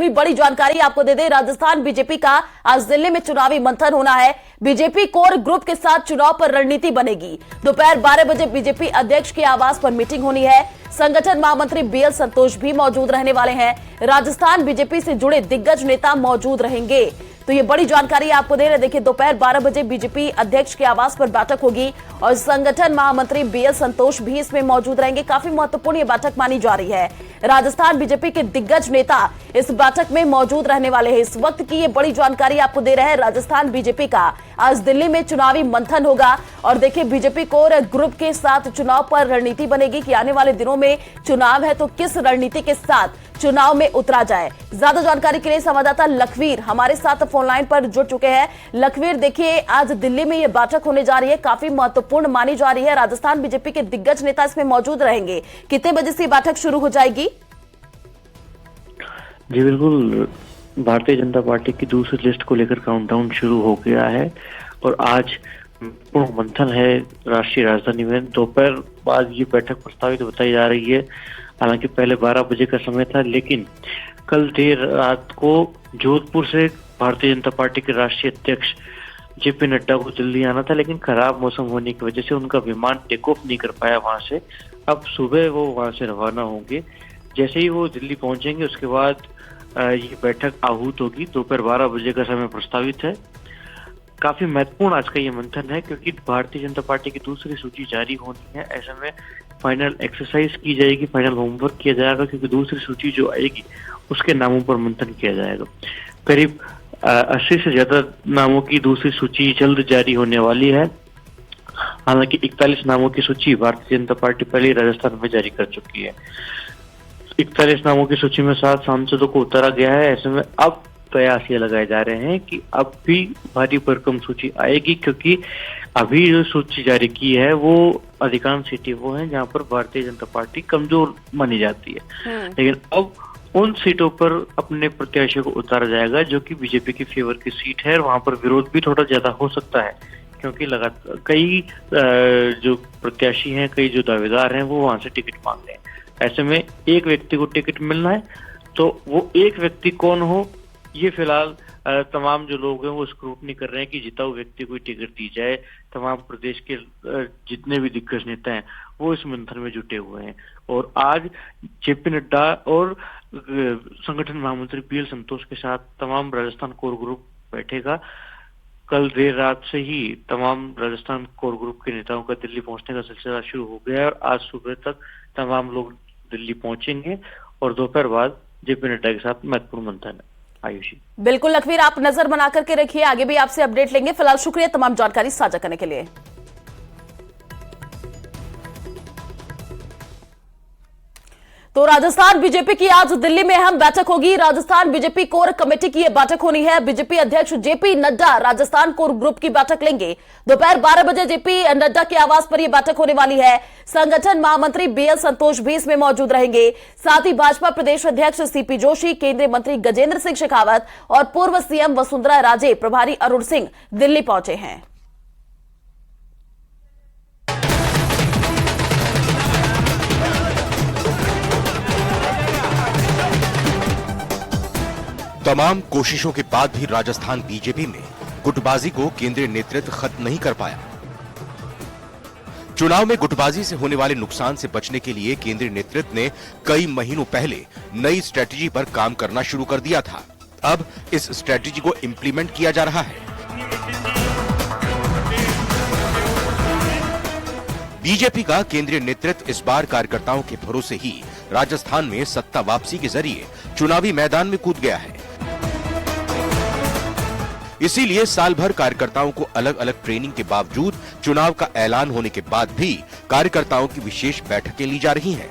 पूरी बड़ी जानकारी आपको दे दें। राजस्थान बीजेपी का आज दिल्ली में चुनावी मंथन होना है। बीजेपी कोर ग्रुप के साथ चुनाव पर रणनीति बनेगी। दोपहर 12 बजे बीजेपी अध्यक्ष के आवास पर मीटिंग होनी है। संगठन महामंत्री बीएल संतोष भी मौजूद रहने वाले हैं। राजस्थान बीजेपी से जुड़े दिग्गज नेता मौजूद रहेंगे। तो ये बड़ी जानकारी आपको दे रहे। देखिए, दोपहर 12 बजे बीजेपी अध्यक्ष के आवास पर बैठक होगी और संगठन महामंत्री बीएल संतोष भी इसमें मौजूद रहेंगे। काफी महत्वपूर्ण ये बैठक मानी जा रही है। राजस्थान बीजेपी के दिग्गज नेता इस बैठक में मौजूद रहने वाले हैं। इस वक्त की ये बड़ी जानकारी आपको दे रहे हैं। राजस्थान बीजेपी का आज दिल्ली में चुनावी मंथन होगा और देखिए, बीजेपी कोर ग्रुप के साथ चुनाव पर रणनीति बनेगी कि आने वाले दिनों में चुनाव है तो किस रणनीति के साथ चुनाव में उतरा जाए। ज्यादा जानकारी के लिए संवाददाता लखवीर हमारे साथ फोन लाइन पर जुड़ चुके हैं। लखवीर, देखिए, आज दिल्ली में यह बैठक होने जा रही है, काफी महत्वपूर्ण मानी जा रही है। राजस्थान बीजेपी के दिग्गज नेता इसमें मौजूद रहेंगे। कितने बजे से बैठक शुरू हो जाएगी? जी बिल्कुल, भारतीय जनता पार्टी की दूसरी लिस्ट को लेकर काउंटडाउन शुरू हो गया है और आज पूर्ण मंथन है राष्ट्रीय राजधानी में। दोपहर बाद ये बैठक प्रस्तावित बताई जा रही है। हालांकि पहले 12 बजे का समय था, लेकिन कल देर रात को जोधपुर से भारतीय जनता पार्टी के राष्ट्रीय अध्यक्ष जेपी नड्डा को दिल्ली आना था, लेकिन खराब मौसम होने की वजह से उनका विमान टेक ऑफ नहीं कर पाया वहां से। अब सुबह वो वहां से रवाना होंगे। जैसे ही वो दिल्ली पहुंचेंगे उसके बाद ये बैठक आहूत होगी। दोपहर 12 बजे का समय प्रस्तावित है। काफी महत्वपूर्ण आज का ये मंथन है क्योंकि भारतीय जनता पार्टी की दूसरी सूची जारी होनी है। ऐसे में फाइनल एक्सरसाइज की जाएगी, फाइनल होमवर्क किया जाएगा, क्योंकि दूसरी सूची जो आएगी उसके नामों पर मंथन किया जाएगा। करीब 80 से ज्यादा नामों की दूसरी सूची जल्द जारी होने वाली है। हालांकि 41 नामों की सूची भारतीय जनता पार्टी पहले राजस्थान में जारी कर चुकी है। 41 नामों की सूची में 7 सांसदों को उतारा गया है। ऐसे में अब प्रयास ये लगाए जा रहे हैं कि अब भी भारी भरकम सूची आएगी, क्योंकि अभी जो सूची जारी की है वो अधिकांश सीटें वो हैं जहां पर भारतीय जनता पार्टी कमजोर मानी जाती है। लेकिन अब उन सीटों पर अपने प्रत्याशियों को उतारा जाएगा जो कि बीजेपी की फेवर की सीट है और वहां पर विरोध भी थोड़ा ज्यादा हो सकता है, क्योंकि लगातार कई जो प्रत्याशी हैं, कई जो दावेदार हैं वो वहां से टिकट मांग रहे हैं। ऐसे में एक व्यक्ति को टिकट मिलना है, तो वो एक व्यक्ति कौन हो ये फिलहाल तमाम जो लोग हैं वो स्क्रूटनी कर रहे हैं कि जिताऊ व्यक्ति को टिकट दी जाए। तमाम प्रदेश के जितने भी दिग्गज नेता हैं वो इस मंथन में जुटे हुए हैं और आज जेपी नड्डा और संगठन महामंत्री बीएल संतोष के साथ तमाम राजस्थान कोर ग्रुप बैठेगा। कल देर रात से ही तमाम राजस्थान कोर ग्रुप के नेताओं का दिल्ली पहुंचने का सिलसिला शुरू हो गया है और आज सुबह तक तमाम लोग दिल्ली पहुंचेंगे और दोपहर बाद जेपी नड्डा के साथ महत्वपूर्ण मंथन है। आयुषी, बिल्कुल लखवीर, आप नजर बना करके रखिए, आगे भी आपसे अपडेट लेंगे। फिलहाल शुक्रिया तमाम जानकारी साझा करने के लिए। तो राजस्थान बीजेपी की आज दिल्ली में अहम बैठक होगी। राजस्थान बीजेपी कोर कमेटी की यह बैठक होनी है। बीजेपी अध्यक्ष JP Nadda Rajasthan core group की बैठक लेंगे। दोपहर 12 बजे जेपी नड्डा के आवास पर यह बैठक होने वाली है। संगठन महामंत्री बीएल संतोष भी इसमें मौजूद रहेंगे। साथ ही भाजपा प्रदेश अध्यक्ष सीपी जोशी, केंद्रीय मंत्री गजेंद्र सिंह शेखावत और पूर्व सीएम वसुंधरा राजे प्रभारी अरुण सिंह दिल्ली पहुंचे हैं। तमाम कोशिशों के बाद भी राजस्थान बीजेपी में गुटबाजी को केंद्रीय नेतृत्व खत्म नहीं कर पाया। चुनाव में गुटबाजी से होने वाले नुकसान से बचने के लिए केंद्रीय नेतृत्व ने कई महीनों पहले नई स्ट्रेटजी पर काम करना शुरू कर दिया था। अब इस स्ट्रेटजी को इंप्लीमेंट किया जा रहा है। बीजेपी का केंद्रीय नेतृत्व इस बार कार्यकर्ताओं के भरोसे ही राजस्थान में सत्ता वापसी के जरिए चुनावी मैदान में कूद गया है। इसीलिए साल भर कार्यकर्ताओं को अलग अलग ट्रेनिंग के बावजूद चुनाव का ऐलान होने के बाद भी कार्यकर्ताओं की विशेष बैठकें ली जा रही हैं।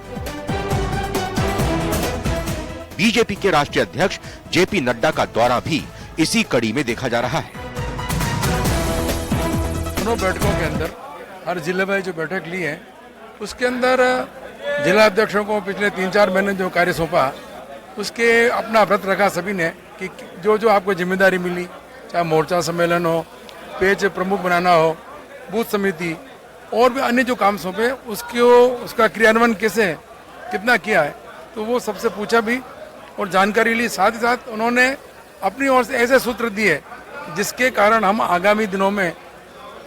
बीजेपी के राष्ट्रीय अध्यक्ष जेपी नड्डा का दौरा भी इसी कड़ी में देखा जा रहा है। दोनों बैठकों के अंदर हर जिले में जो बैठक ली है उसके अंदर जिला अध्यक्षों को पिछले 3-4 महीने जो कार्य सौंपा उसके अपना व्रत रखा सभी ने कि जो जो आपको जिम्मेदारी मिली, चाहे मोर्चा सम्मेलन हो, पेज प्रमुख बनाना हो, बूथ समिति और भी अन्य जो काम सौंपे उसका क्रियान्वयन कैसे कितना किया है, तो वो सबसे पूछा भी और जानकारी ली। साथ ही साथ उन्होंने अपनी ओर से ऐसे सूत्र दिए जिसके कारण हम आगामी दिनों में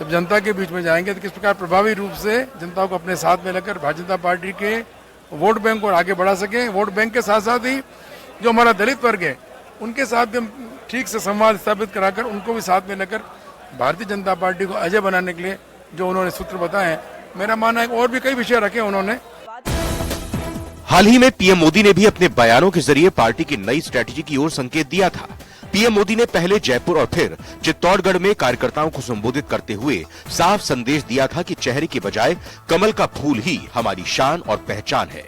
जब जनता के बीच में जाएंगे तो किस प्रकार प्रभावी रूप से जनता को अपने साथ में लेकर भारतीय जनता पार्टी के वोट बैंक को आगे बढ़ा सकें। वोट बैंक के साथ साथ ही जो हमारा दलित वर्ग है उनके साथ भी हम ठीक से संवाद स्थापित कराकर उनको भी साथ में लेकर भारतीय जनता पार्टी को अजय बनाने के लिए जो उन्होंने सूत्र बताए हैं, मेरा मानना है और भी कई विषय रखे उन्होंने। हाल ही में पीएम मोदी ने भी अपने बयानों के जरिए पार्टी की नई स्ट्रेटेजी की ओर संकेत दिया था। पीएम मोदी ने पहले जयपुर और फिर चित्तौड़गढ़ में कार्यकर्ताओं को संबोधित करते हुए साफ संदेश दिया था कि चेहरे के बजाय कमल का फूल ही हमारी शान और पहचान है।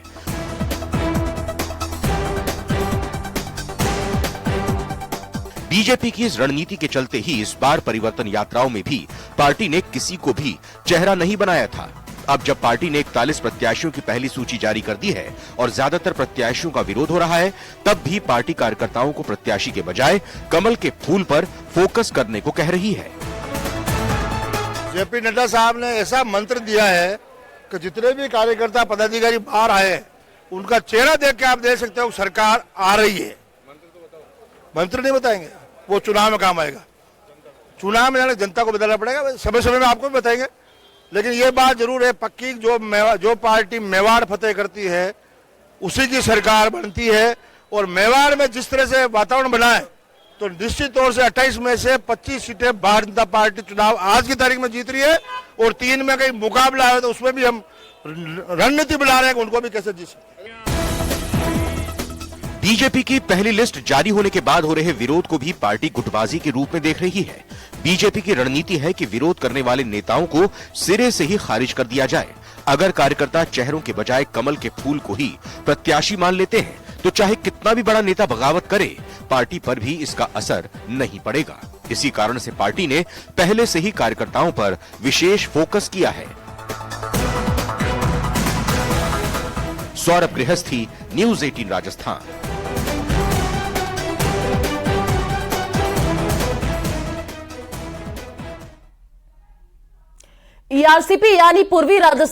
बीजेपी की इस रणनीति के चलते ही इस बार परिवर्तन यात्राओं में भी पार्टी ने किसी को भी चेहरा नहीं बनाया था। अब जब पार्टी ने 41 प्रत्याशियों की पहली सूची जारी कर दी है और ज्यादातर प्रत्याशियों का विरोध हो रहा है, तब भी पार्टी कार्यकर्ताओं को प्रत्याशी के बजाय कमल के फूल पर फोकस करने को कह रही है। जेपी नड्डा साहब ने ऐसा मंत्र दिया है कि जितने भी कार्यकर्ता पदाधिकारी बाहर आए उनका चेहरा देख के आप देख सकते हो सरकार आ रही है। मंत्र नहीं बताएंगे, वो चुनाव में काम आएगा। चुनाव में जनता को बताना पड़ेगा, समय समय में आपको भी बताएंगे। लेकिन ये बात जरूर है पक्की, जो पार्टी मेवाड़ फतेह करती है उसी की सरकार बनती है। और मेवाड़ में जिस तरह से वातावरण बना है तो निश्चित तौर से 28 में से 25 सीटें भारतीय जनता पार्टी चुनाव आज की तारीख में जीत रही है। और 3 में कहीं मुकाबला है तो उसमें भी हम रणनीति बना रहे हैं कि उनको भी कैसे जीत सकते। बीजेपी की पहली लिस्ट जारी होने के बाद हो रहे विरोध को भी पार्टी गुटबाजी के रूप में देख रही है। बीजेपी की रणनीति है कि विरोध करने वाले नेताओं को सिरे से ही खारिज कर दिया जाए। अगर कार्यकर्ता चेहरों के बजाय कमल के फूल को ही प्रत्याशी मान लेते हैं तो चाहे कितना भी बड़ा नेता बगावत करे, पार्टी पर भी इसका असर नहीं पड़ेगा। इसी कारण से पार्टी ने पहले से ही कार्यकर्ताओं पर विशेष फोकस किया है। सौरभ गृहस्थी, न्यूज़ 18 राजस्थान। ईआरसीपी यानी पूर्वी राजस्थान